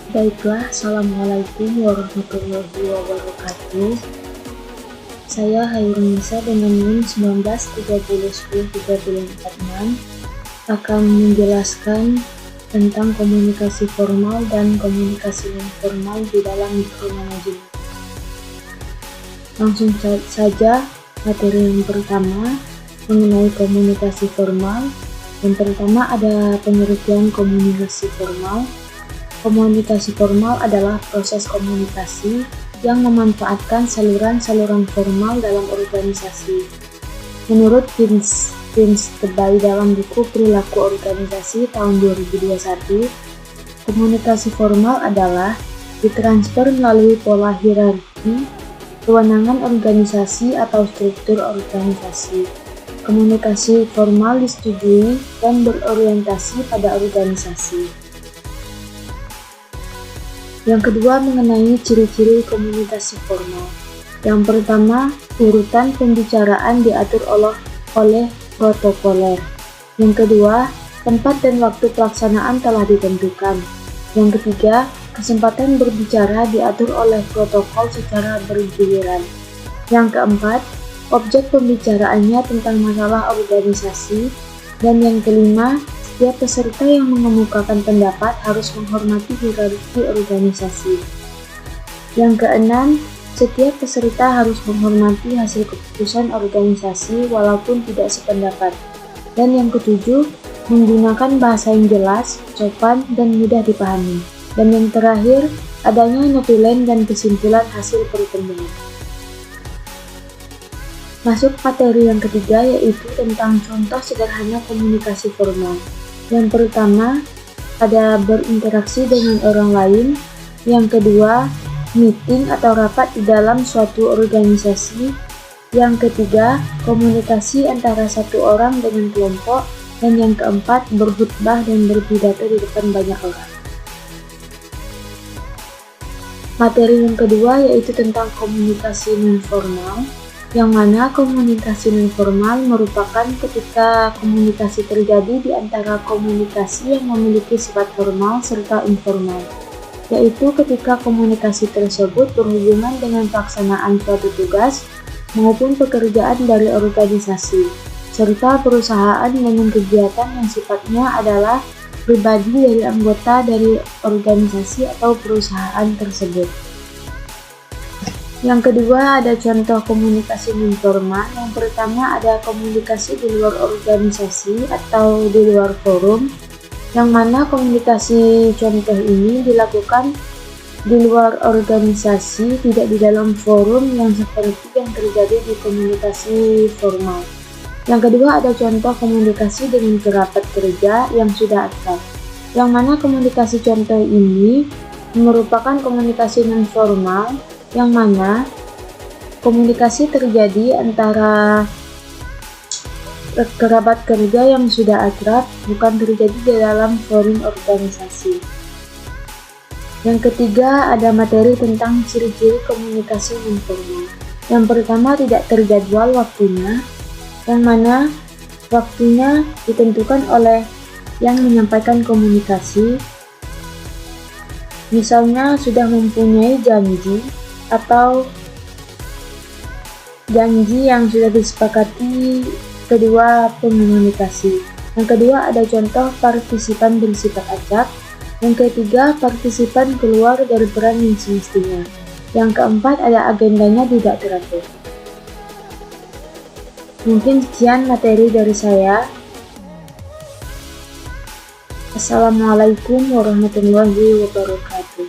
Baiklah, Assalamualaikum warahmatullahi wabarakatuh. Saya Hairunisa dengan NIM 1930103446 akan menjelaskan tentang komunikasi formal dan komunikasi non-formal di dalam mikromanajemen. Langsung saja materi yang pertama mengenai komunikasi formal. Yang pertama ada pengertian komunikasi formal. Komunikasi formal adalah proses komunikasi yang memanfaatkan saluran-saluran formal dalam organisasi. Menurut Vince Tebay dalam buku Perilaku Organisasi tahun 2021, komunikasi formal adalah ditransfer melalui pola hierarki, kewenangan organisasi atau struktur organisasi. Komunikasi formal disetujui dan berorientasi pada organisasi. Yang kedua mengenai ciri-ciri komunikasi formal. Yang pertama, urutan pembicaraan diatur oleh protokoler. Yang kedua, tempat dan waktu pelaksanaan telah ditentukan. Yang ketiga, kesempatan berbicara diatur oleh protokol secara bergiliran. Yang keempat, objek pembicaraannya tentang masalah organisasi. Dan yang kelima, setiap peserta yang mengemukakan pendapat harus menghormati hierarki organisasi. Yang keenam, setiap peserta harus menghormati hasil keputusan organisasi walaupun tidak sependapat. Dan yang ketujuh, menggunakan bahasa yang jelas, sopan, dan mudah dipahami. Dan yang terakhir, adanya notulen dan kesimpulan hasil pertemuan. Masuk materi yang ketiga, yaitu tentang contoh sederhana komunikasi formal. Yang pertama, ada berinteraksi dengan orang lain. Yang kedua, meeting atau rapat di dalam suatu organisasi. Yang ketiga, komunikasi antara satu orang dengan kelompok. Dan yang keempat, berkhutbah dan berpidato di depan banyak orang. Materi yang kedua yaitu tentang komunikasi non-formal. Yang mana komunikasi non-formal merupakan ketika komunikasi terjadi di antara komunikasi yang memiliki sifat formal serta informal, yaitu ketika komunikasi tersebut berhubungan dengan pelaksanaan suatu tugas maupun pekerjaan dari organisasi, serta perusahaan dengan kegiatan yang sifatnya adalah pribadi dari anggota dari organisasi atau perusahaan tersebut. Yang kedua ada contoh komunikasi non-formal. Yang pertama ada komunikasi di luar organisasi atau di luar forum, yang mana komunikasi contoh ini dilakukan di luar organisasi, tidak di dalam forum yang seperti yang terjadi di komunikasi formal. Yang kedua ada contoh komunikasi dengan kerabat kerja yang sudah akrab, yang mana komunikasi contoh ini merupakan komunikasi non-formal, yang mana komunikasi terjadi antara kerabat kerja yang sudah akrab, bukan terjadi di dalam forum organisasi. Yang ketiga ada materi tentang ciri-ciri komunikasi non-formal. Yang pertama, tidak terjadwal waktunya, yang mana waktunya ditentukan oleh yang menyampaikan komunikasi. Misalnya sudah mempunyai janji atau janji yang sudah disepakati kedua pengomunikasi. Yang kedua ada contoh partisipan bersifat acak. Yang ketiga, partisipan keluar dari peran yang semestinya. Yang keempat ada agendanya tidak teratur. Mungkin sekian materi dari saya. Assalamualaikum warahmatullahi wabarakatuh.